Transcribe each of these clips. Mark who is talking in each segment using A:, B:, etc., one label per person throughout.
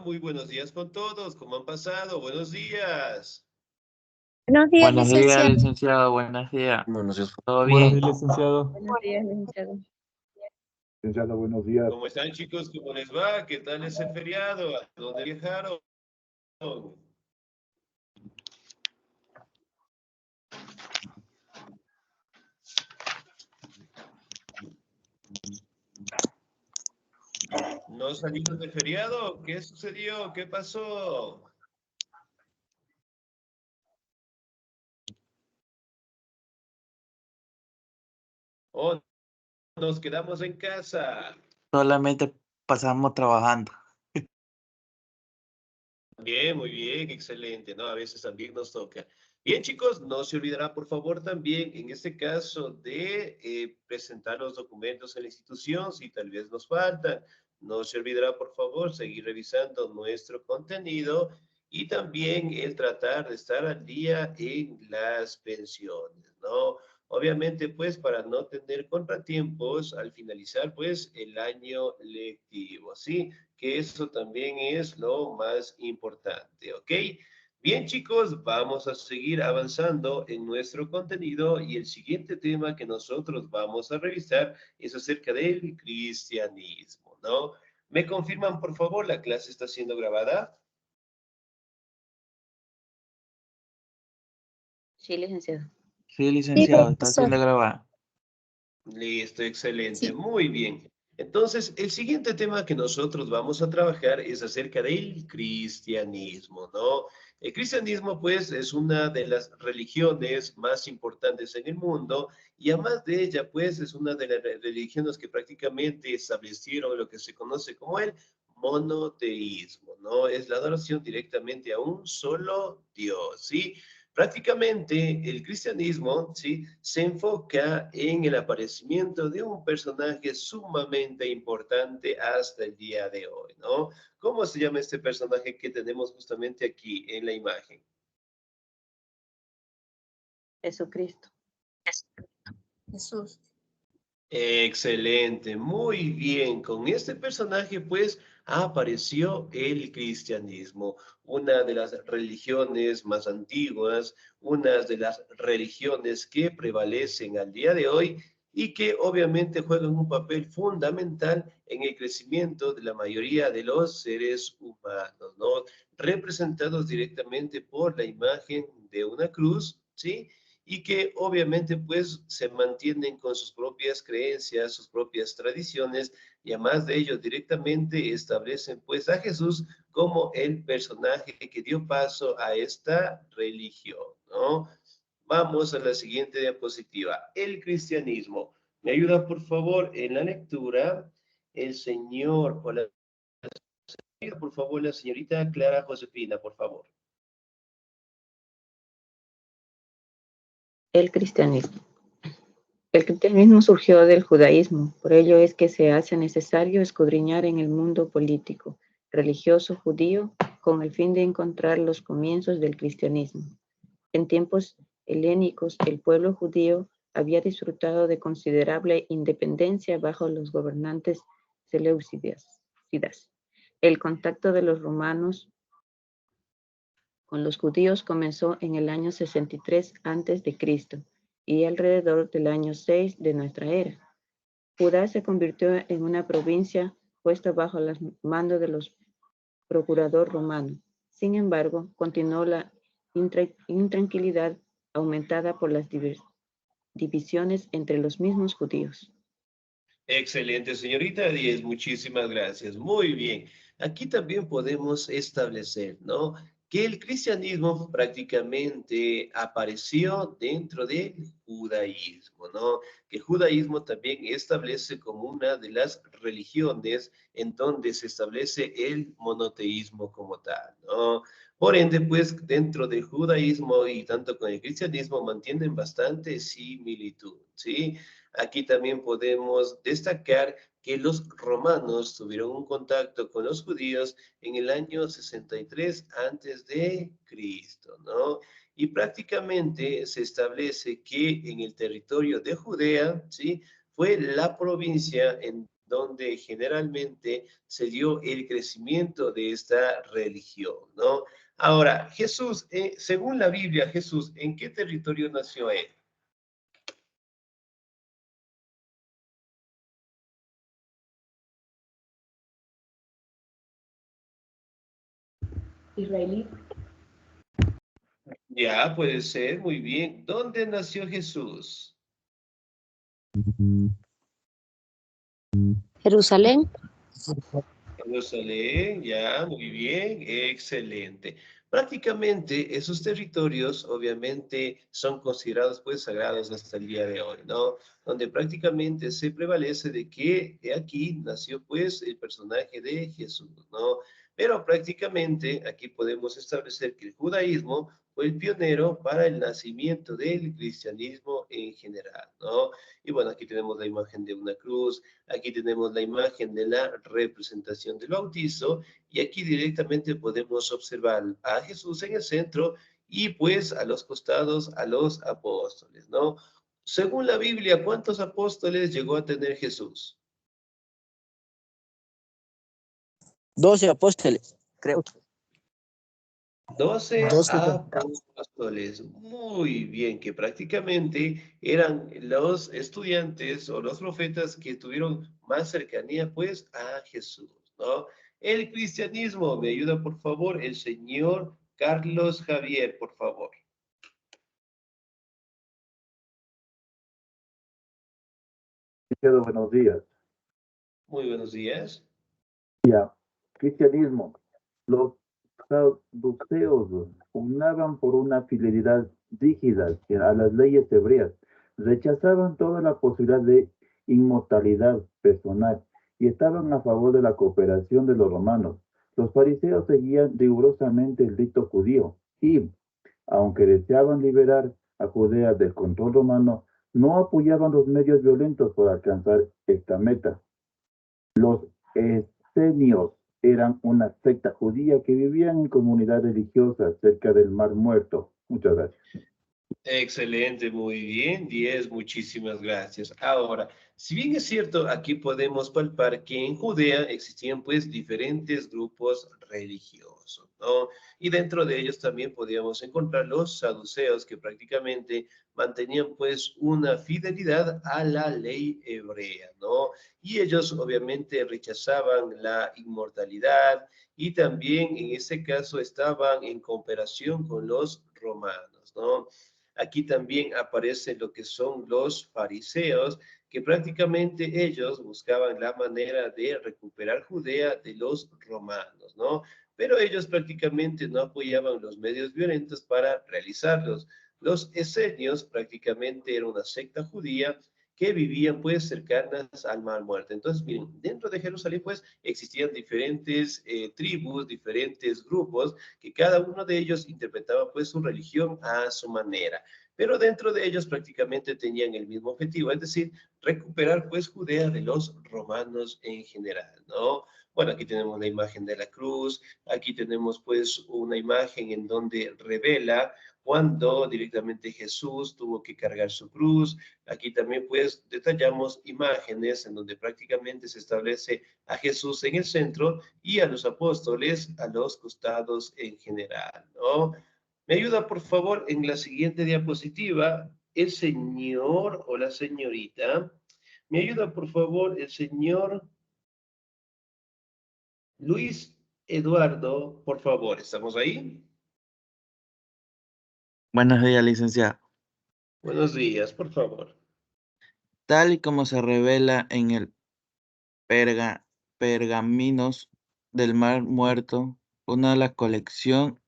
A: Muy buenos días con todos. ¿Cómo han pasado? Buenos días.
B: Buenos días,
C: Buenos días,
B: licenciado.
C: licenciado. Buenos días.
D: Buenos días.
C: ¿Todo
E: Buenos
C: bien?
E: días, licenciado.
B: Buenos días, licenciado.
F: Licenciado, buenos días.
A: ¿Cómo están, chicos? ¿Cómo les va? ¿Qué tal ese feriado? ¿A dónde viajaron? ¿No salieron de feriado? ¿Qué sucedió? ¿Qué pasó? Oh, nos quedamos en casa.
C: Solamente pasamos trabajando.
A: Bien, muy bien, excelente, ¿no? A veces también nos toca. Bien, chicos, no se olvidará, por favor, también, en este caso, de presentar los documentos en la institución, si tal vez nos faltan. No se olvidará, por favor, seguir revisando nuestro contenido y también el tratar de estar al día en las pensiones, ¿no? Obviamente, pues, para no tener contratiempos al finalizar, pues, el año lectivo, ¿sí? Que eso también es lo más importante, ¿ok? Bien, chicos, vamos a seguir avanzando en nuestro contenido y el siguiente tema que nosotros vamos a revisar es acerca del cristianismo, ¿no? ¿Me confirman, por favor, la clase está siendo grabada?
B: Sí, licenciado.
C: Sí,
B: Sí,
C: licenciado, está
B: profesor.
C: siendo grabado.
A: Listo, excelente,
B: Sí.
A: muy bien. Entonces, el siguiente tema que nosotros vamos a trabajar es acerca del cristianismo, ¿no? El cristianismo, pues, es una de las religiones más importantes en el mundo y además de ella, pues, es una de las religiones que prácticamente establecieron lo que se conoce como el monoteísmo, ¿no? Es la adoración directamente a un solo Dios, ¿sí? Prácticamente el cristianismo, ¿sí? Se enfoca en el aparecimiento de un personaje sumamente importante hasta el día de hoy, ¿no? ¿Cómo se llama este personaje que tenemos justamente aquí en la imagen?
B: Jesucristo. Jesús.
A: Excelente, muy bien. Con este personaje, pues, apareció el cristianismo, una de las religiones más antiguas, una de las religiones que prevalecen al día de hoy y que obviamente juegan un papel fundamental en el crecimiento de la mayoría de los seres humanos, ¿no? Representados directamente por la imagen de una cruz, ¿sí? Y que obviamente pues se mantienen con sus propias creencias, sus propias tradiciones y además de ello directamente establecen pues a Jesús como el personaje que dio paso a esta religión, ¿no? Vamos a la siguiente diapositiva. El cristianismo. ¿Me ayuda por favor en la lectura? El señor, o la, por favor, la señorita Clara Josefina, por favor.
B: El cristianismo. El cristianismo surgió del judaísmo, por ello es que se hace necesario escudriñar en el mundo político, religioso judío, con el fin de encontrar los comienzos del cristianismo. En tiempos helénicos, el pueblo judío había disfrutado de considerable independencia bajo los gobernantes seleucidas. El contacto de los romanos con los judíos comenzó en el año 63 a.C. y alrededor del año 6 de nuestra era. Judá se convirtió en una provincia puesta bajo el mando de los procurador romano. Sin embargo, continuó la intranquilidad aumentada por las divisiones entre los mismos judíos.
A: Excelente, señorita Díez, muchísimas gracias. Muy bien. Aquí también podemos establecer, ¿no? Que el cristianismo prácticamente apareció dentro del judaísmo, ¿no? Que el judaísmo también establece como una de las religiones en donde se establece el monoteísmo como tal, ¿no? Por ende, pues dentro del judaísmo y tanto con el cristianismo mantienen bastante similitud, ¿sí? Aquí también podemos destacar que los romanos tuvieron un contacto con los judíos en el año 63 antes de Cristo, ¿no? Y prácticamente se establece que en el territorio de Judea, ¿sí? Fue la provincia en donde generalmente se dio el crecimiento de esta religión, ¿no? Ahora, Jesús, según la Biblia, Jesús, ¿en qué territorio nació él?
D: Israelí.
A: Ya, puede ser, muy bien. ¿Dónde nació Jesús?
E: Jerusalén.
A: Jerusalén, ya, muy bien, excelente. Prácticamente esos territorios obviamente son considerados pues sagrados hasta el día de hoy, ¿no? Donde prácticamente se prevalece de que aquí nació pues el personaje de Jesús, ¿no? Pero prácticamente aquí podemos establecer que el judaísmo fue el pionero para el nacimiento del cristianismo en general, ¿no? Y bueno, aquí tenemos la imagen de una cruz. Aquí tenemos la imagen de la representación del bautizo y aquí directamente podemos observar a Jesús en el centro y pues a los costados a los apóstoles, ¿no? Según la Biblia, ¿cuántos apóstoles llegó a tener Jesús?
E: 12 apóstoles, creo.
A: 12
G: 12.
A: apóstoles. Muy bien, que prácticamente eran los estudiantes o los profetas que tuvieron más cercanía pues a Jesús, ¿no? El cristianismo, me ayuda por favor el señor Carlos Javier, por favor.
F: Licenciado, buenos días.
A: Muy buenos días.
F: Cristianismo. Los saduceos pugnaban por una fidelidad rígida a las leyes hebreas. Rechazaban toda la posibilidad de inmortalidad personal y estaban a favor de la cooperación de los romanos. Los fariseos seguían rigurosamente el rito judío y, aunque deseaban liberar a Judea del control romano, no apoyaban los medios violentos para alcanzar esta meta. Los esenios eran una secta judía que vivían en comunidades religiosas cerca del Mar Muerto. Muchas gracias.
A: Excelente, muy bien, 10, muchísimas gracias. Ahora, si bien es cierto, aquí podemos palpar que en Judea existían pues diferentes grupos religiosos, ¿no? Y dentro de ellos también podíamos encontrar los saduceos que prácticamente mantenían pues una fidelidad a la ley hebrea, ¿no? Y ellos obviamente rechazaban la inmortalidad y también en ese caso estaban en cooperación con los romanos, ¿no? Aquí también aparecen lo que son los fariseos, que prácticamente ellos buscaban la manera de recuperar Judea de los romanos, ¿no? Pero ellos prácticamente no apoyaban los medios violentos para realizarlos. Los esenios prácticamente eran una secta judía que vivían pues cercanas al Mar Muerto. Entonces, miren, dentro de Jerusalén pues existían diferentes tribus, diferentes grupos, que cada uno de ellos interpretaba pues su religión a su manera. Pero dentro de ellos prácticamente tenían el mismo objetivo, es decir, recuperar pues Judea de los romanos en general, ¿no? Bueno, aquí tenemos la imagen de la cruz, aquí tenemos pues una imagen en donde revela cuando directamente Jesús tuvo que cargar su cruz. Aquí también pues detallamos imágenes en donde prácticamente se establece a Jesús en el centro y a los apóstoles a los costados en general, ¿no? ¿Me ayuda, por favor, en la siguiente diapositiva, el señor o la señorita? ¿Me ayuda, por favor, el señor Luis Eduardo, por favor? ¿Estamos ahí?
C: Buenos días, licenciado.
A: Buenos días, por favor.
C: Tal y como se revela en el Pergaminos del Mar Muerto, una colección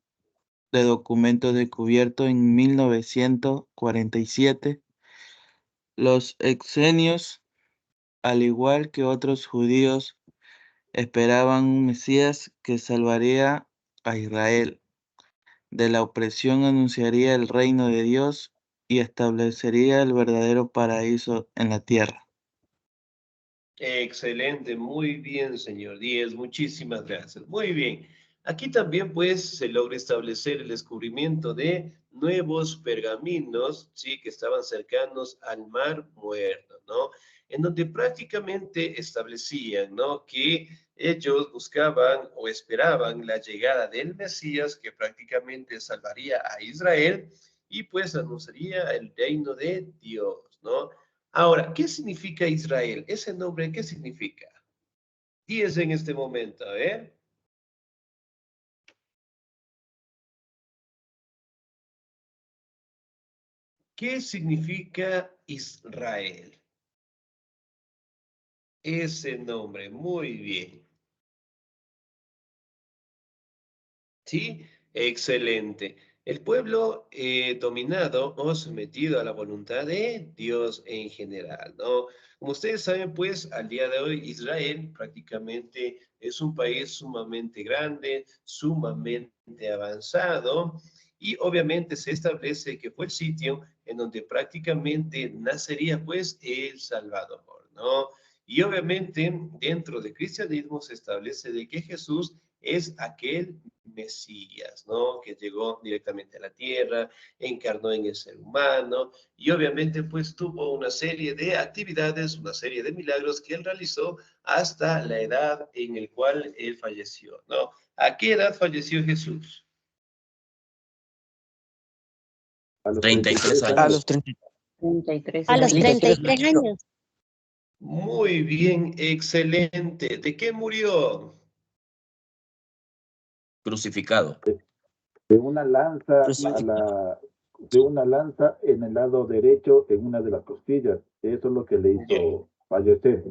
C: de documentos descubiertos en 1947, los exenios, al igual que otros judíos, esperaban un Mesías que salvaría a Israel de la opresión, anunciaría el reino de Dios y establecería el verdadero paraíso en la tierra.
A: Excelente, muy bien, señor Díez, muchísimas gracias. Muy bien. Aquí también, pues, se logra establecer el descubrimiento de nuevos pergaminos, sí, que estaban cercanos al Mar Muerto, ¿no? en donde prácticamente establecían, ¿no?, que ellos buscaban o esperaban la llegada del Mesías que prácticamente salvaría a Israel y pues anunciaría el reino de Dios, ¿no? Ahora, ¿qué significa Israel? Ese nombre, ¿qué significa? Y es en este momento, ¿eh? ¿Qué significa Israel? Ese nombre, muy bien. ¿Sí? Excelente. El pueblo dominado o sometido a la voluntad de Dios en general, ¿no? Como ustedes saben, pues, al día de hoy Israel prácticamente es un país sumamente grande, sumamente avanzado, y obviamente se establece que fue el sitio en donde prácticamente nacería, pues, el Salvador, ¿no? Y obviamente dentro del cristianismo se establece de que Jesús es aquel Mesías, ¿no? Que llegó directamente a la tierra, encarnó en el ser humano y obviamente pues tuvo una serie de actividades, una serie de milagros que él realizó hasta la edad en la cual él falleció, ¿no? ¿A qué edad falleció Jesús?
F: A los
D: 33
F: 33
E: A
D: años.
E: los 30.
B: 33
G: A los
B: años.
G: 33 años.
A: Muy bien, excelente. ¿De qué murió?
D: Crucificado.
F: de una lanza
E: Crucificado.
F: de una lanza en el lado derecho en una de las costillas. Eso es lo que le hizo fallecer.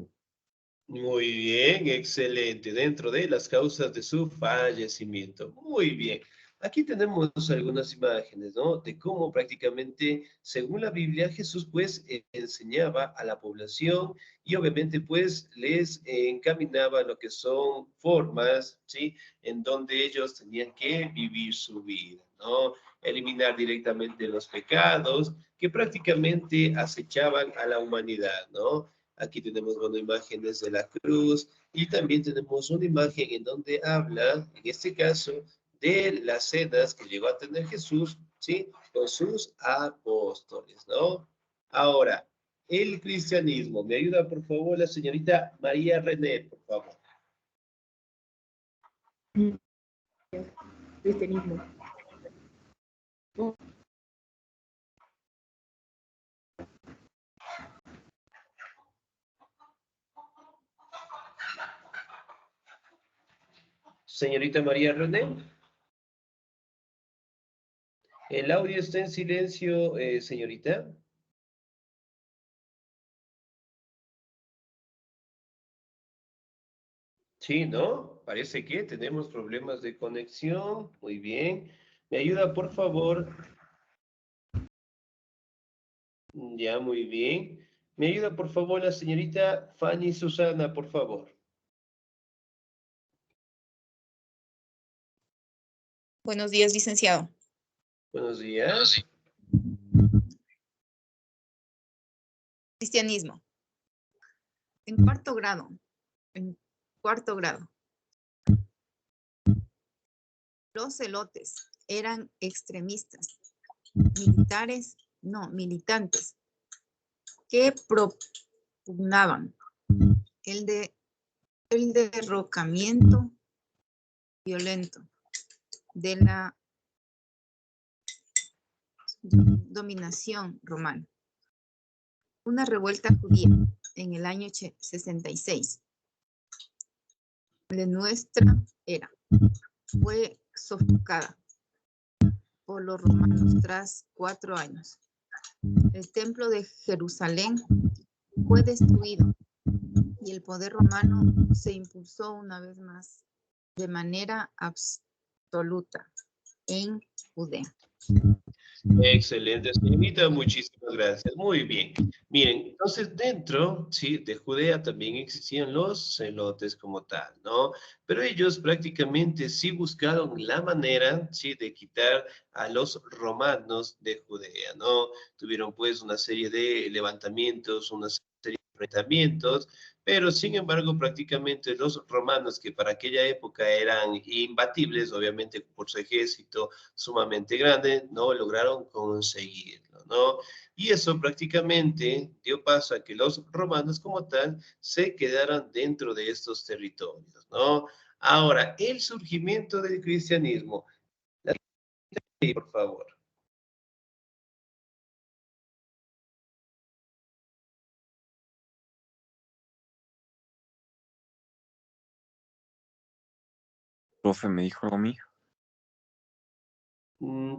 A: Muy bien, excelente. Dentro de las causas de su fallecimiento. Muy bien. Aquí tenemos algunas imágenes, ¿no? De cómo prácticamente, según la Biblia, Jesús pues enseñaba a la población y obviamente pues les encaminaba lo que son formas, ¿sí? En donde ellos tenían que vivir su vida, ¿no? Eliminar directamente los pecados que prácticamente acechaban a la humanidad, ¿no? Aquí tenemos, bueno, imágenes de la cruz y también tenemos una imagen en donde habla, en este caso, de las cenas que llegó a tener Jesús, ¿sí? Con sus apóstoles, ¿no? Ahora, el cristianismo. ¿Me ayuda, por favor, la señorita María René, por favor?
B: Cristianismo.
A: Señorita María René. El audio está en silencio, señorita. Sí, ¿no? Parece que tenemos problemas de conexión. Muy bien. ¿Me ayuda, por favor? Ya, muy bien. ¿Me ayuda, por favor, la señorita Fanny Susana, por favor?
H: Buenos días, licenciado.
A: Buenos días.
H: Cristianismo. En cuarto grado. En cuarto grado. Los celotes eran extremistas, militantes, que propugnaban el derrocamiento violento de la dominación romana. Una revuelta judía en el año 66 de nuestra era fue sofocada por los romanos tras 4 años. El templo de Jerusalén fue destruido y el poder romano se impulsó una vez más de manera absoluta en Judea.
A: Excelente, señorita, muchísimas gracias. Muy bien. Miren, entonces dentro, sí, de Judea también existían los celotes como tal, ¿no? Pero ellos prácticamente sí buscaron la manera, sí, de quitar a los romanos de Judea, ¿no? Tuvieron pues una serie de levantamientos, una serie enfrentamientos, pero sin embargo prácticamente los romanos, que para aquella época eran imbatibles, obviamente por su ejército sumamente grande, no lograron conseguirlo, ¿no? Y eso prácticamente dio paso a que los romanos como tal se quedaran dentro de estos territorios, ¿no? Ahora, el surgimiento del cristianismo. Por favor.
D: Profe, ¿me dijo algo a mí?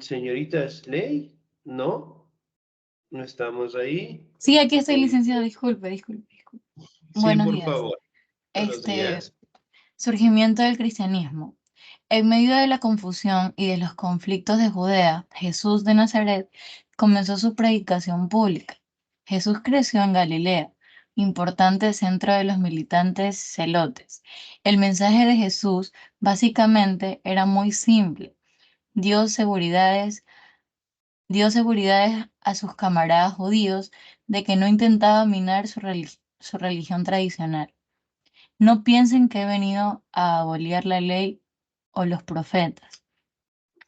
A: Señorita Slay, ¿no? ¿No estamos ahí?
G: Sí, aquí estoy,
A: Muy
G: licenciado.
A: bien.
G: Disculpe.
A: Sí,
G: Buenos
A: por
G: días.
A: favor. Buenos días.
G: Surgimiento del cristianismo. En medio de la confusión y de los conflictos de Judea, Jesús de Nazaret comenzó su predicación pública. Jesús creció en Galilea, importante centro de los militantes celotes. El mensaje de Jesús básicamente era muy simple. Dio seguridades dio seguridades a sus camaradas judíos de que no intentaba minar su religión tradicional. No piensen que he venido a abolir la ley o los profetas.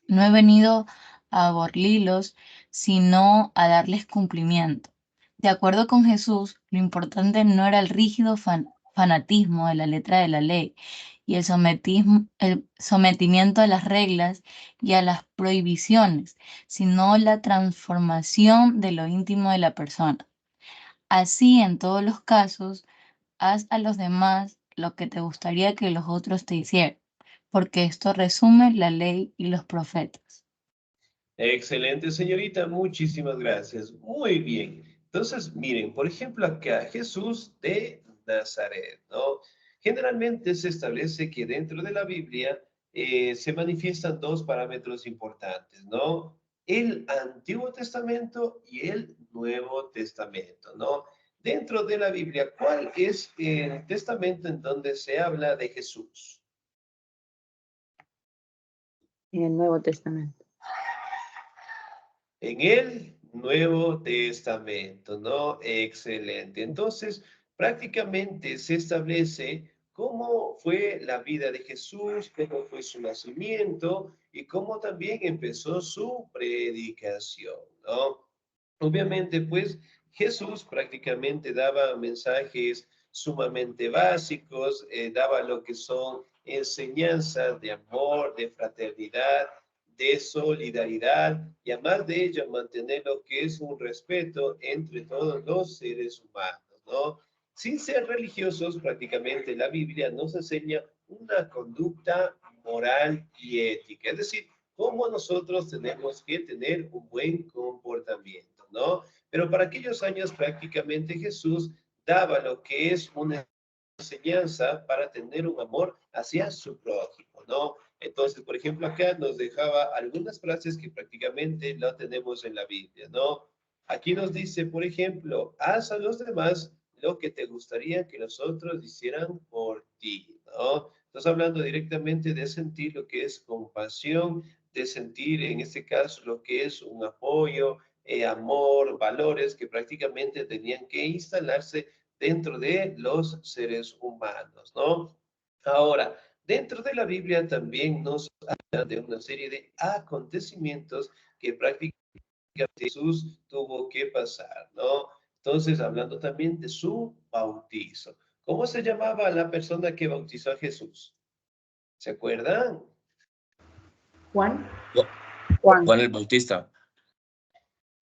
G: No he venido a abolirlos, sino a darles cumplimiento. De acuerdo con Jesús, lo importante no era el rígido fanatismo de la letra de la ley y el sometimiento a las reglas y a las prohibiciones, sino la transformación de lo íntimo de la persona. Así, en todos los casos, haz a los demás lo que te gustaría que los otros te hicieran, porque esto resume la ley y los profetas.
A: Excelente, señorita. Muchísimas gracias. Muy bien. Entonces, miren, por ejemplo, acá Jesús de Nazaret, ¿no? Generalmente se establece que dentro de la Biblia se manifiestan dos parámetros importantes, ¿no? El Antiguo Testamento y el Nuevo Testamento, ¿no? Dentro de la Biblia, ¿cuál es el testamento en donde se habla de Jesús?
B: En el Nuevo Testamento.
A: En el Nuevo Testamento, ¿no? Excelente. Entonces, prácticamente se establece cómo fue la vida de Jesús, cómo fue su nacimiento y cómo también empezó su predicación, ¿no? Obviamente, pues Jesús prácticamente daba mensajes sumamente básicos, daba lo que son enseñanzas de amor, de fraternidad, de solidaridad y además de ello mantener lo que es un respeto entre todos los seres humanos, ¿no? Sin ser religiosos, prácticamente la Biblia nos enseña una conducta moral y ética, es decir, cómo nosotros tenemos que tener un buen comportamiento, ¿no? Pero para aquellos años prácticamente Jesús daba lo que es una enseñanza para tener un amor hacia su prójimo, ¿no? Entonces, por ejemplo, acá nos dejaba algunas frases que prácticamente no tenemos en la Biblia, ¿no? Aquí nos dice, por ejemplo, haz a los demás lo que te gustaría que los otros hicieran por ti, ¿no? Estás hablando directamente de sentir lo que es compasión, de sentir en este caso lo que es un apoyo, amor, valores que prácticamente tenían que instalarse dentro de los seres humanos, ¿no? Ahora, dentro de la Biblia también nos habla de una serie de acontecimientos que prácticamente Jesús tuvo que pasar, ¿no? Entonces, hablando también de su bautizo. ¿Cómo se llamaba la persona que bautizó a Jesús? ¿Se acuerdan?
I: Juan.
B: Juan.
D: Juan el Bautista.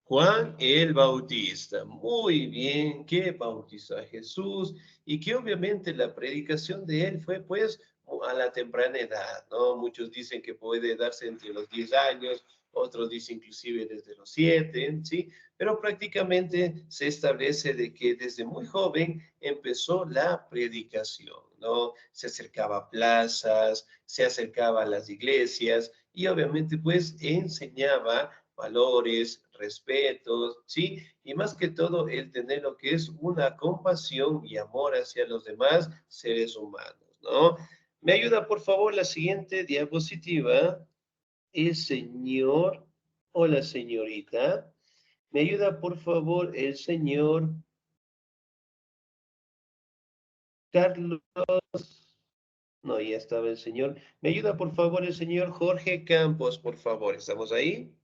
A: Juan el Bautista, muy bien, que bautizó a Jesús y que obviamente la predicación de él fue pues a la temprana edad, ¿no? Muchos dicen que puede darse entre los 10 años, otros dicen inclusive desde los 7, ¿sí? Pero prácticamente se establece de que desde muy joven empezó la predicación, ¿no? Se acercaba a plazas, se acercaba a las iglesias y obviamente pues enseñaba valores, respetos, ¿sí? Y más que todo el tener lo que es una compasión y amor hacia los demás seres humanos, ¿no? ¿Me ayuda por favor la siguiente diapositiva? El señor o la señorita. ¿Me ayuda por favor el señor Carlos. No, ya estaba el señor. ¿Me ayuda, por favor, el señor Jorge Campos, por favor? ¿Estamos ahí?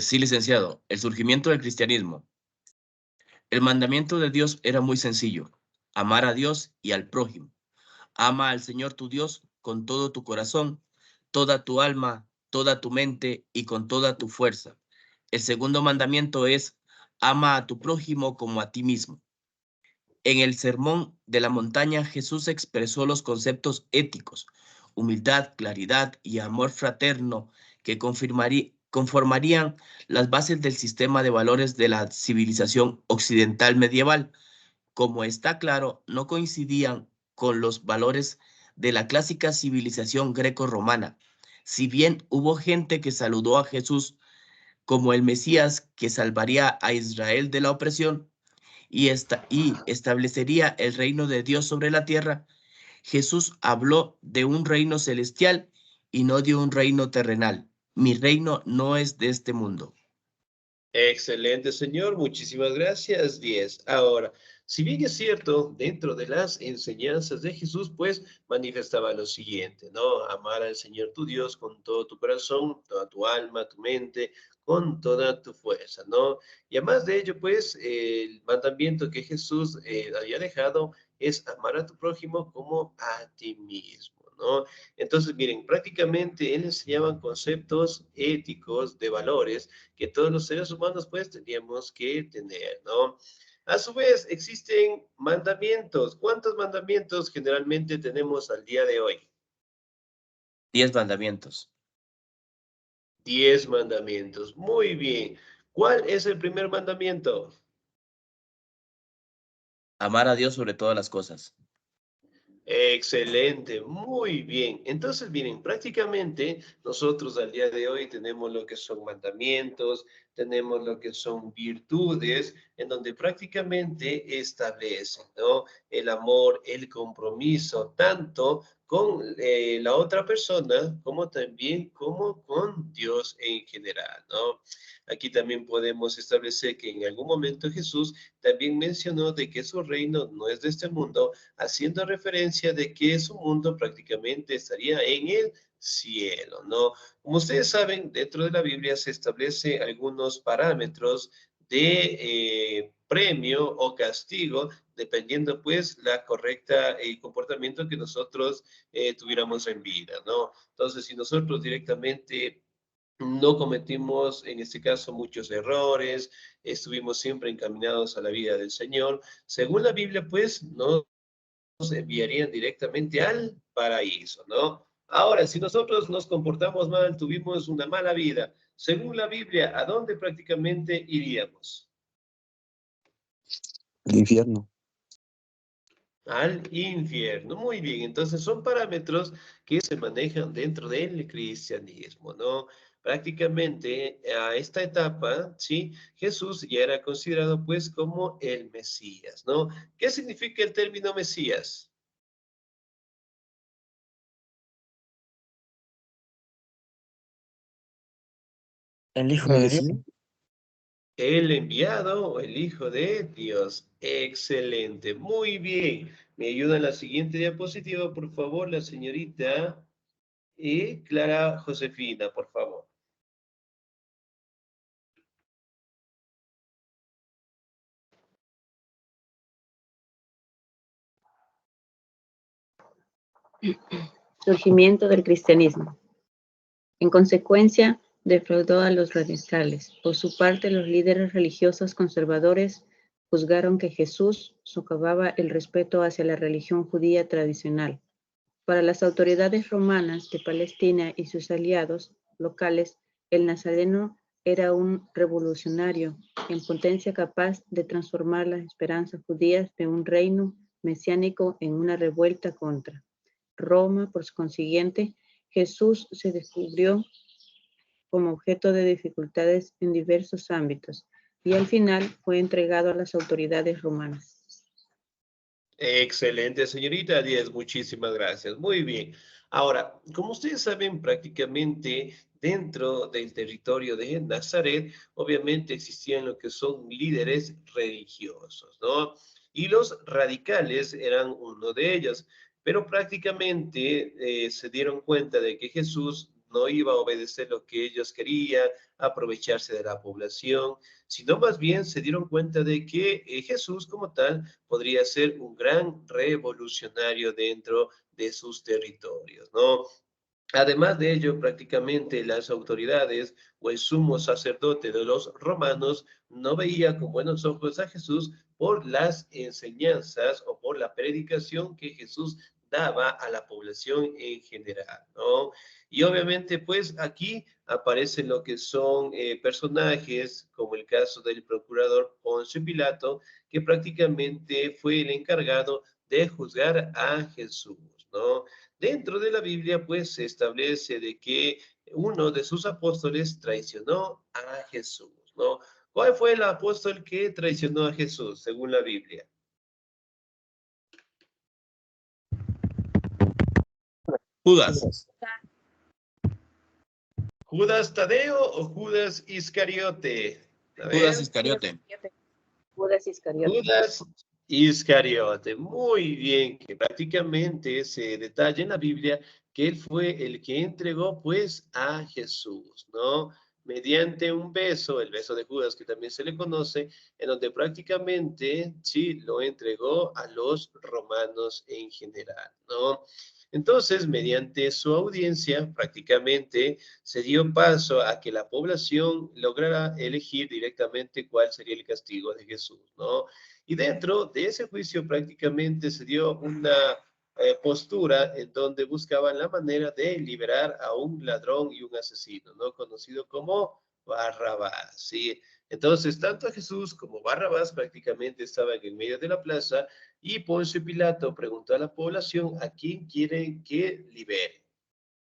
J: Sí, licenciado. El surgimiento del cristianismo. El mandamiento de Dios era muy sencillo: amar a Dios y al prójimo. Ama al Señor tu Dios con todo tu corazón, toda tu alma, toda tu mente y con toda tu fuerza. El segundo mandamiento es: ama a tu prójimo como a ti mismo. En el Sermón de la Montaña, Jesús expresó los conceptos éticos: humildad, claridad y amor fraterno, que conformarían las bases del sistema de valores de la civilización occidental medieval. Como está claro, no coincidían con los valores de la clásica civilización greco-romana. Si bien hubo gente que saludó a Jesús como el Mesías que salvaría a Israel de la opresión y establecería el reino de Dios sobre la tierra, Jesús habló de un reino celestial y no de un reino terrenal. Mi reino no es de este mundo.
A: Excelente, señor. Muchísimas gracias. 10. Ahora, si bien es cierto, dentro de las enseñanzas de Jesús, pues manifestaba lo siguiente, ¿no? Amar al Señor tu Dios con todo tu corazón, toda tu alma, tu mente, con toda tu fuerza, ¿no? Y además de ello, pues, el mandamiento que Jesús había dejado es amar a tu prójimo como a ti mismo, ¿no? Entonces, miren, prácticamente él enseñaba conceptos éticos de valores que todos los seres humanos pues teníamos que tener, ¿no? A su vez, existen mandamientos. ¿Cuántos mandamientos generalmente tenemos al día de hoy?
J: 10 mandamientos.
A: 10 mandamientos. Muy bien. ¿Cuál es el primer mandamiento?
J: Amar a Dios sobre todas las cosas.
A: Excelente, muy bien. Entonces, miren, prácticamente nosotros al día de hoy tenemos lo que son mandamientos, tenemos lo que son virtudes, en donde prácticamente establecen, ¿no? El amor, el compromiso, tanto con la otra persona como también como con Dios en general, ¿no? Aquí también podemos establecer que en algún momento Jesús también mencionó de que su reino no es de este mundo, haciendo referencia de que su mundo prácticamente estaría en el cielo, ¿no? Como ustedes saben, dentro de la Biblia se establece algunos parámetros de premio o castigo, dependiendo pues la correcta comportamiento que nosotros tuviéramos en vida, ¿no? Entonces, si nosotros directamente no cometimos, en este caso, muchos errores, estuvimos siempre encaminados a la vida del Señor, según la Biblia, pues, nos enviarían directamente al paraíso, ¿no? Ahora, si nosotros nos comportamos mal, tuvimos una mala vida, según la Biblia, ¿a dónde prácticamente iríamos?
E: El infierno.
A: Al infierno. Muy bien, entonces son parámetros que se manejan dentro del cristianismo, ¿no? Prácticamente a esta etapa, ¿sí? Jesús ya era considerado pues como el Mesías, ¿no? ¿Qué significa el término Mesías?
E: El Hijo de Dios.
A: El enviado o el Hijo de Dios. Excelente, muy bien. Me ayuda en la siguiente diapositiva, por favor, la señorita Clara Josefina, por favor.
B: Surgimiento del cristianismo. En consecuencia, defraudó a los radicales. Por su parte, los líderes religiosos conservadores juzgaron que Jesús socavaba el respeto hacia la religión judía tradicional. Para las autoridades romanas de Palestina y sus aliados locales, el nazareno era un revolucionario en potencia capaz de transformar las esperanzas judías de un reino mesiánico en una revuelta contra Roma. Por consiguiente, Jesús se descubrió como objeto de dificultades en diversos ámbitos y al final fue entregado a las autoridades romanas.
A: Excelente, señorita 10, muchísimas gracias. Muy bien. Ahora, como ustedes saben, prácticamente dentro del territorio de Nazaret, obviamente existían lo que son líderes religiosos, ¿no? y los radicales eran uno de ellos. Pero prácticamente se dieron cuenta de que Jesús no iba a obedecer lo que ellos querían, aprovecharse de la población, sino más bien se dieron cuenta de que Jesús como tal podría ser un gran revolucionario dentro de sus territorios, ¿no? Además de ello, prácticamente las autoridades o el sumo sacerdote de los romanos no veía con buenos ojos a Jesús por las enseñanzas o por la predicación que Jesús daba a la población en general, ¿no? Y obviamente, pues aquí aparecen lo que son personajes, como el caso del procurador Poncio Pilato, que prácticamente fue el encargado de juzgar a Jesús, ¿no? Dentro de la Biblia, pues, se establece de que uno de sus apóstoles traicionó a Jesús, ¿no? ¿Cuál fue el apóstol que traicionó a Jesús, según la Biblia?
J: Judas.
A: ¿Judas Tadeo o Judas Iscariote? A ver.
J: Judas Iscariote.
B: Judas Iscariote.
A: Judas Iscariote. Muy bien, que prácticamente se detalla en la Biblia que él fue el que entregó pues a Jesús, ¿no? Mediante un beso, el beso de Judas, que también se le conoce, en donde prácticamente, sí, lo entregó a los romanos en general, ¿no? Entonces, mediante su audiencia, prácticamente se dio paso a que la población lograra elegir directamente cuál sería el castigo de Jesús, ¿no? Y dentro de ese juicio prácticamente se dio una postura en donde buscaban la manera de liberar a un ladrón y un asesino, ¿no? Conocido como Barrabás, ¿sí? Entonces, tanto Jesús como Barrabás prácticamente estaban en medio de la plaza y Poncio Pilato preguntó a la población a quién quieren que libere.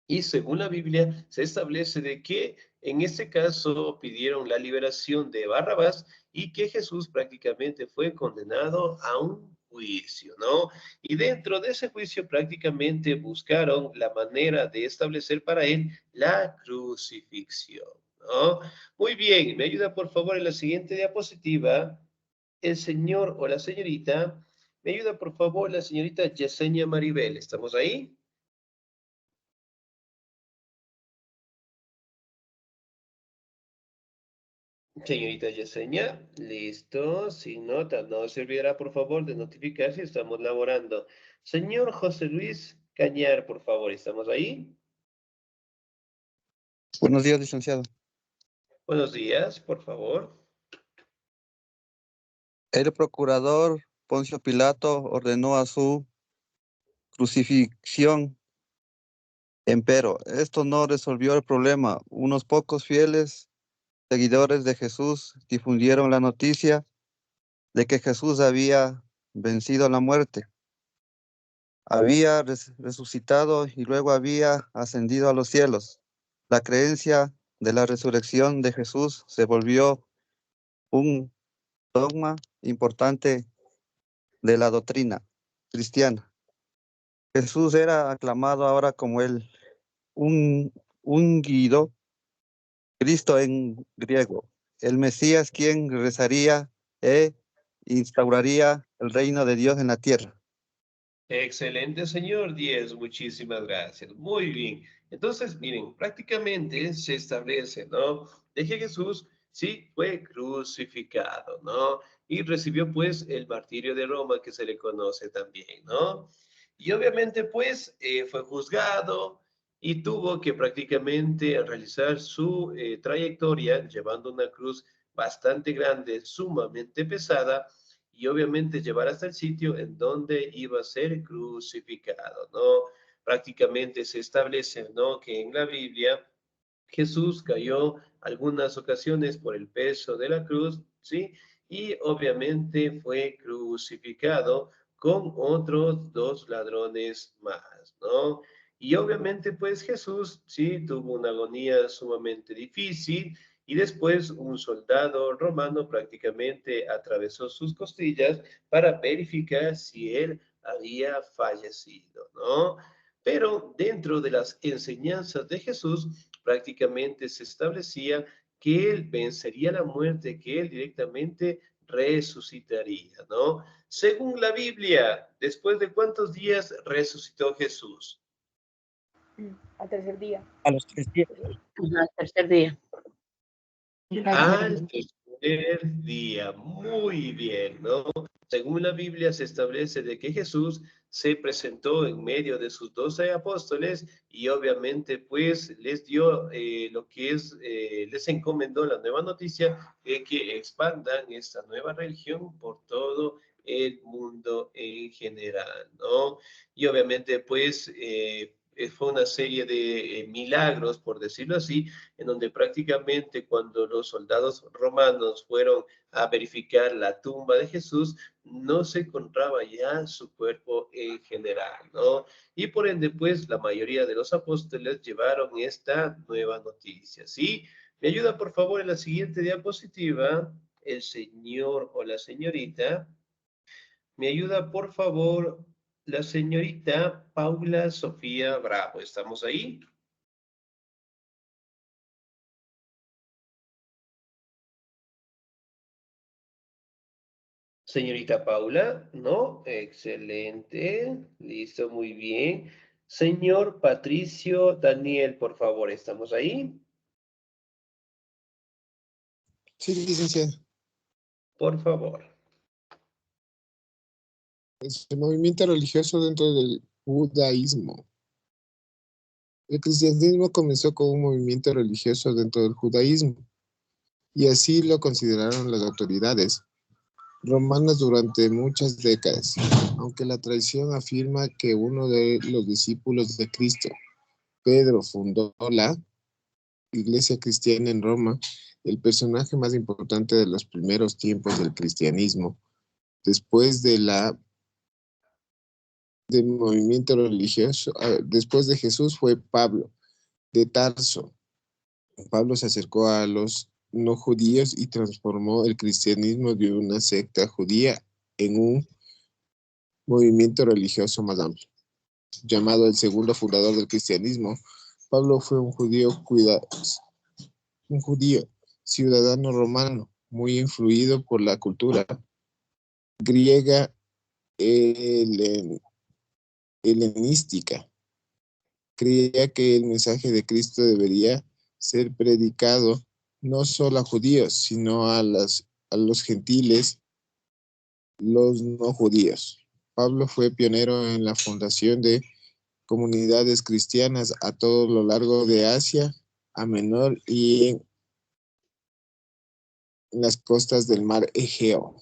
A: Y según la Biblia, se establece de que en este caso pidieron la liberación de Barrabás y que Jesús prácticamente fue condenado a un juicio, ¿no? Y dentro de ese juicio prácticamente buscaron la manera de establecer para él la crucifixión, ¿no? Muy bien, me ayuda por favor en la siguiente diapositiva. El señor o la señorita, me ayuda por favor la señorita Yesenia Maribel, ¿estamos ahí? Señorita Yesenia, listo. Si nota, no se olvidará, por favor, de notificar si estamos laborando. Señor José Luis Cañar, por favor, ¿estamos ahí?
E: Buenos días, licenciado.
A: Buenos días, por favor.
E: El procurador Poncio Pilato ordenó a su crucifixión, empero esto no resolvió el problema. Unos pocos fieles seguidores de Jesús difundieron la noticia de que Jesús había vencido la muerte, había resucitado y luego había ascendido a los cielos. La creencia de la resurrección de Jesús se volvió un dogma importante de la doctrina cristiana. Jesús era aclamado ahora como el ungido, Cristo en griego, el Mesías quien rezaría e instauraría el reino de Dios en la tierra.
A: Excelente, señor 10, muchísimas gracias. Muy bien. Entonces, miren, prácticamente se establece, ¿no? De que Jesús sí fue crucificado, ¿no? Y recibió pues el martirio de Roma que se le conoce también, ¿no? Y obviamente pues fue juzgado y tuvo que prácticamente realizar su trayectoria llevando una cruz bastante grande, sumamente pesada, y obviamente llevar hasta el sitio en donde iba a ser crucificado, ¿no? Prácticamente se establece, ¿no? Que en la Biblia Jesús cayó algunas ocasiones por el peso de la cruz, ¿sí? Y obviamente fue crucificado con otros dos ladrones más, ¿no? Y obviamente pues Jesús, sí, tuvo una agonía sumamente difícil y después un soldado romano prácticamente atravesó sus costillas para verificar si él había fallecido, ¿no? Pero dentro de las enseñanzas de Jesús prácticamente se establecía que él vencería la muerte, que él directamente resucitaría, ¿no? Según la Biblia, ¿después de cuántos días resucitó Jesús?
I: Al tercer día.
K: A los 3 días.
B: Al tercer día.
A: Al tercer día, muy bien, ¿no? Según la Biblia se establece de que Jesús se presentó en medio de sus 12 apóstoles y obviamente pues les dio lo que es, les encomendó la nueva noticia de que expandan esta nueva religión por todo el mundo en general, ¿no? Y obviamente pues fue una serie de milagros, por decirlo así, en donde prácticamente cuando los soldados romanos fueron a verificar la tumba de Jesús, no se encontraba ya su cuerpo en general, ¿no? Y por ende, pues, la mayoría de los apóstoles llevaron esta nueva noticia, ¿sí? ¿Me ayuda, por favor, en la siguiente diapositiva? El señor o la señorita. ¿Me ayuda, por favor, la señorita Paula Sofía Bravo? ¿Estamos ahí? Señorita Paula, ¿no? Excelente. Listo, muy bien. Señor Patricio Daniel, por favor, ¿estamos ahí?
L: Sí, licenciado.
A: Por favor.
L: Es el movimiento religioso dentro del judaísmo. El cristianismo comenzó como un movimiento religioso dentro del judaísmo, y así lo consideraron las autoridades romanas durante muchas décadas, aunque la tradición afirma que uno de los discípulos de Cristo, Pedro, fundó la Iglesia cristiana en Roma, el personaje más importante de los primeros tiempos del cristianismo, después del movimiento religioso, después de Jesús fue Pablo de Tarso. Pablo se acercó a los no judíos y transformó el cristianismo de una secta judía en un movimiento religioso más amplio. Llamado el segundo fundador del cristianismo, Pablo fue un judío ciudadano romano, muy influido por la cultura griega helenística. Creía que el mensaje de Cristo debería ser predicado no solo a judíos, sino a los gentiles, los no judíos. Pablo fue pionero en la fundación de comunidades cristianas a todo lo largo de Asia Menor y en las costas del mar Egeo.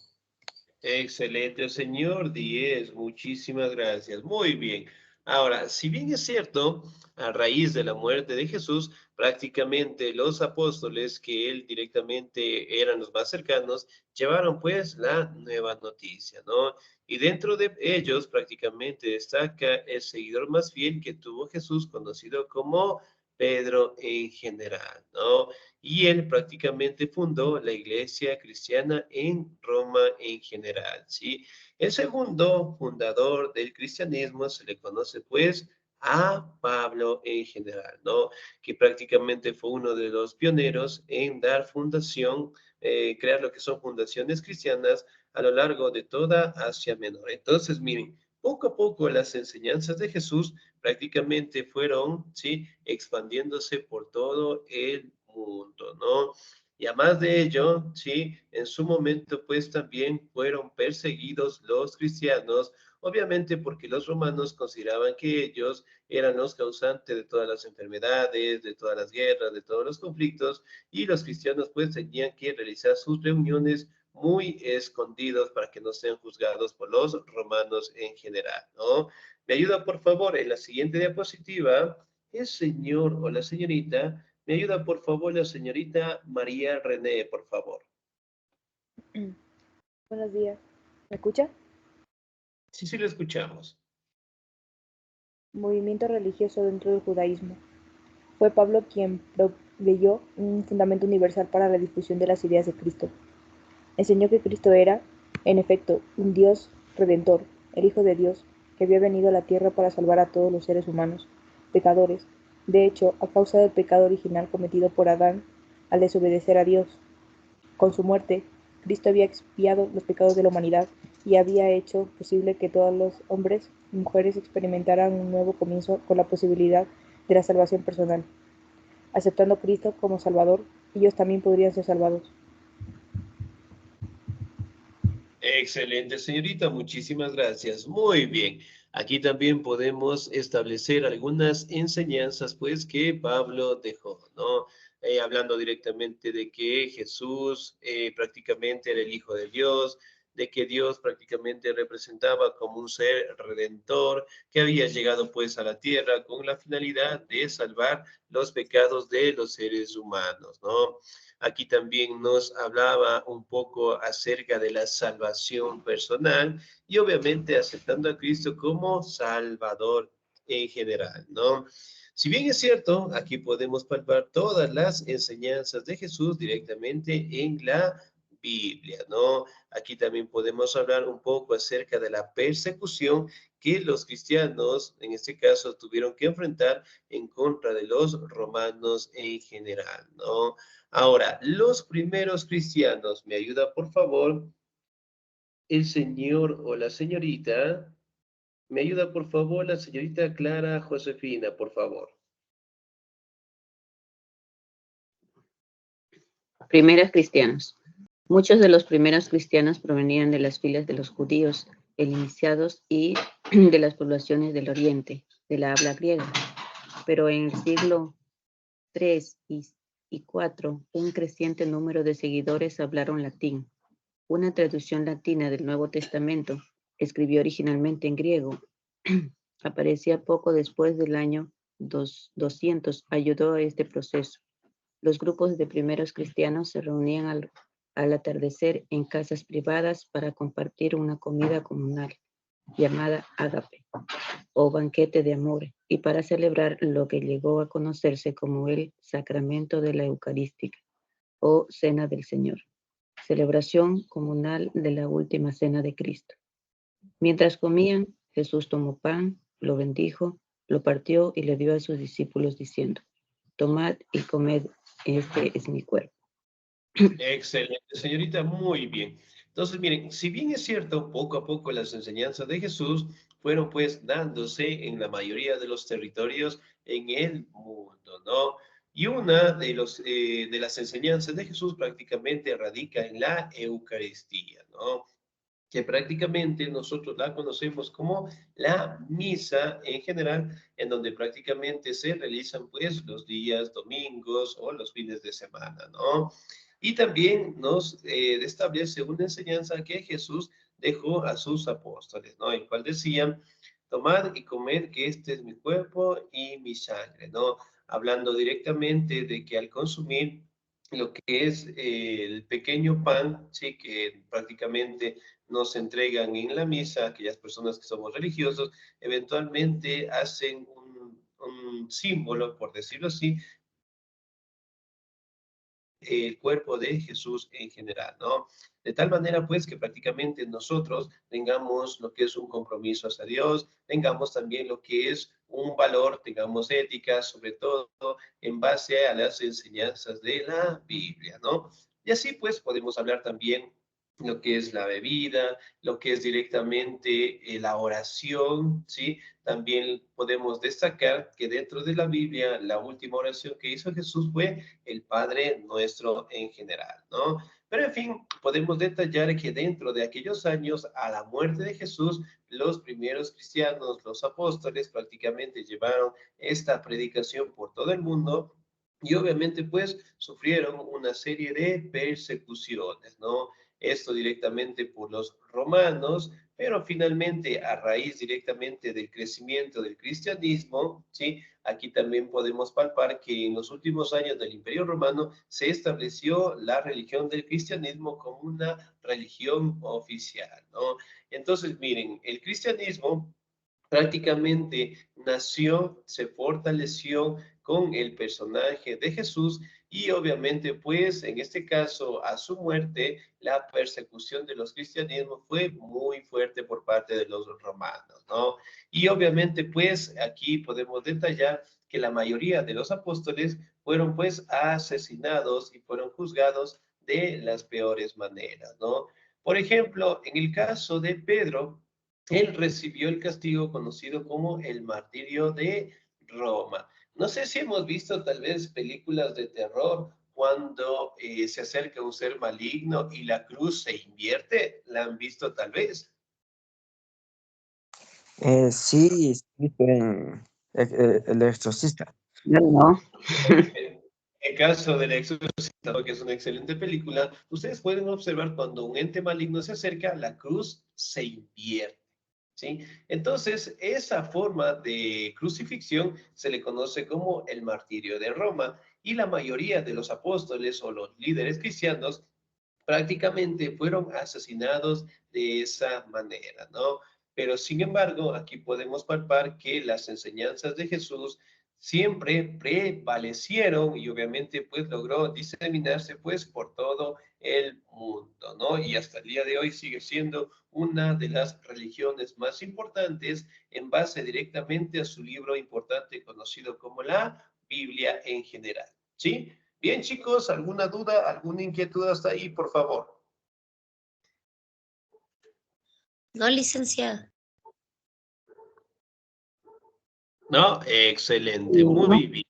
A: Excelente, señor 10. Muchísimas gracias. Muy bien. Ahora, si bien es cierto, a raíz de la muerte de Jesús, prácticamente los apóstoles, que él directamente eran los más cercanos, llevaron pues la nueva noticia, ¿no? Y dentro de ellos prácticamente destaca el seguidor más fiel que tuvo Jesús, conocido como Pedro en general, ¿no? Y él prácticamente fundó la iglesia cristiana en Roma en general, ¿sí? El segundo fundador del cristianismo se le conoce pues a Pablo en general, ¿no? Que prácticamente fue uno de los pioneros en dar fundación, crear lo que son fundaciones cristianas a lo largo de toda Asia Menor. Entonces, miren, poco a poco las enseñanzas de Jesús prácticamente fueron, ¿sí? Expandiéndose por todo el mundo, ¿no? Y además de ello, ¿sí? En su momento, pues también fueron perseguidos los cristianos, obviamente porque los romanos consideraban que ellos eran los causantes de todas las enfermedades, de todas las guerras, de todos los conflictos, y los cristianos pues tenían que realizar sus reuniones muy escondidos para que no sean juzgados por los romanos en general, ¿no? Me ayuda, por favor, en la siguiente diapositiva, el señor o la señorita. Me ayuda, por favor, la señorita María René, por favor.
I: Buenos días. ¿Me escucha?
A: Sí, sí, lo escuchamos.
I: Movimiento religioso dentro del judaísmo. Fue Pablo quien proveyó un fundamento universal para la difusión de las ideas de Cristo. Enseñó que Cristo era, en efecto, un Dios redentor, el Hijo de Dios, que había venido a la tierra para salvar a todos los seres humanos, pecadores. De hecho, a causa del pecado original cometido por Adán al desobedecer a Dios. Con su muerte, Cristo había expiado los pecados de la humanidad y había hecho posible que todos los hombres y mujeres experimentaran un nuevo comienzo con la posibilidad de la salvación personal. Aceptando a Cristo como Salvador, ellos también podrían ser salvados.
A: Excelente, señorita, muchísimas gracias. Muy bien. Aquí también podemos establecer algunas enseñanzas, pues, que Pablo dejó, ¿no? Hablando directamente de que Jesús prácticamente era el Hijo de Dios, de que Dios prácticamente representaba como un ser redentor que había llegado, pues, a la tierra con la finalidad de salvar los pecados de los seres humanos, ¿no? Aquí también nos hablaba un poco acerca de la salvación personal y obviamente aceptando a Cristo como Salvador en general, ¿no? Si bien es cierto, aquí podemos palpar todas las enseñanzas de Jesús directamente en la Biblia, ¿no? Aquí también podemos hablar un poco acerca de la persecución que los cristianos, en este caso, tuvieron que enfrentar en contra de los romanos en general, ¿no? Ahora, los primeros cristianos, ¿me ayuda por favor el señor o la señorita? ¿Me ayuda por favor la señorita Clara Josefina, por favor?
B: Primeros cristianos. Muchos de los primeros cristianos provenían de las filas de los judíos, iniciados y de las poblaciones del oriente, de la habla griega. Pero en el siglo III y IV, un creciente número de seguidores hablaron latín. Una traducción latina del Nuevo Testamento, escribió originalmente en griego, aparecía poco después del año 200, ayudó a este proceso. Los grupos de primeros cristianos se reunían al atardecer en casas privadas para compartir una comida comunal llamada ágape o banquete de amor y para celebrar lo que llegó a conocerse como el sacramento de la Eucarística o Cena del Señor, celebración comunal de la última cena de Cristo. Mientras comían, Jesús tomó pan, lo bendijo, lo partió y le dio a sus discípulos diciendo: tomad y comed, este es mi cuerpo.
A: Excelente, señorita, muy bien. Entonces, miren, si bien es cierto, poco a poco las enseñanzas de Jesús fueron pues dándose en la mayoría de los territorios en el mundo, ¿no? Y una de las enseñanzas de Jesús prácticamente radica en la Eucaristía, ¿no? Que prácticamente nosotros la conocemos como la misa en general, en donde prácticamente se realizan pues los días domingos o los fines de semana, ¿no? Y también nos establece una enseñanza que Jesús dejó a sus apóstoles, ¿no? El cual decían: tomad y comed, que este es mi cuerpo y mi sangre, ¿no? Hablando directamente de que al consumir lo que es el pequeño pan, sí, que prácticamente nos entregan en la misa, aquellas personas que somos religiosos, eventualmente hacen un símbolo, por decirlo así, el cuerpo de Jesús en general, ¿no? De tal manera, pues, que prácticamente nosotros tengamos lo que es un compromiso hacia Dios, tengamos también lo que es un valor, tengamos ética, sobre todo en base a las enseñanzas de la Biblia, ¿no? Y así, pues, podemos hablar también lo que es la bebida, lo que es directamente la oración, ¿sí? También podemos destacar que dentro de la Biblia, la última oración que hizo Jesús fue el Padre Nuestro en general, ¿no? Pero en fin, podemos detallar que dentro de aquellos años, a la muerte de Jesús, los primeros cristianos, los apóstoles, prácticamente llevaron esta predicación por todo el mundo y obviamente pues sufrieron una serie de persecuciones, ¿no? Esto directamente por los romanos, pero finalmente a raíz directamente del crecimiento del cristianismo, ¿sí? Aquí también podemos palpar que en los últimos años del Imperio Romano se estableció la religión del cristianismo como una religión oficial, ¿no? Entonces, miren, el cristianismo prácticamente nació, se fortaleció con el personaje de Jesús y obviamente pues en este caso a su muerte la persecución de los cristianismos fue muy fuerte por parte de los romanos, ¿no? Y obviamente pues aquí podemos detallar que la mayoría de los apóstoles fueron pues asesinados y fueron juzgados de las peores maneras, ¿no? Por ejemplo, en el caso de Pedro, él recibió el castigo conocido como el martirio de Roma. No sé si hemos visto tal vez películas de terror cuando se acerca un ser maligno y la cruz se invierte. ¿La han visto tal vez?
K: Sí, sí, en El Exorcista.
B: Yo no.
A: En caso del Exorcista, que es una excelente película, ustedes pueden observar cuando un ente maligno se acerca, la cruz se invierte. ¿Sí? Entonces, esa forma de crucifixión se le conoce como el martirio de Roma y la mayoría de los apóstoles o los líderes cristianos prácticamente fueron asesinados de esa manera, ¿no? Pero sin embargo, aquí podemos palpar que las enseñanzas de Jesús siempre prevalecieron y obviamente pues logró diseminarse pues por todo el mundo, ¿no? Y hasta el día de hoy sigue siendo una de las religiones más importantes en base directamente a su libro importante conocido como la Biblia en general, ¿sí? Bien, chicos, ¿alguna duda, alguna inquietud hasta ahí, por favor?
M: No, licenciado.
A: No, excelente,
B: No.
A: muy bien.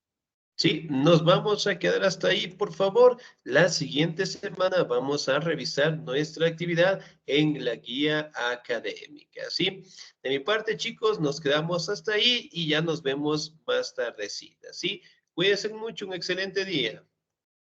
A: Sí, nos vamos a quedar hasta ahí, por favor. La siguiente semana vamos a revisar nuestra actividad en la guía académica, ¿sí? De mi parte, chicos, nos quedamos hasta ahí y ya nos vemos más tardecita, ¿sí? Cuídense mucho, un excelente día.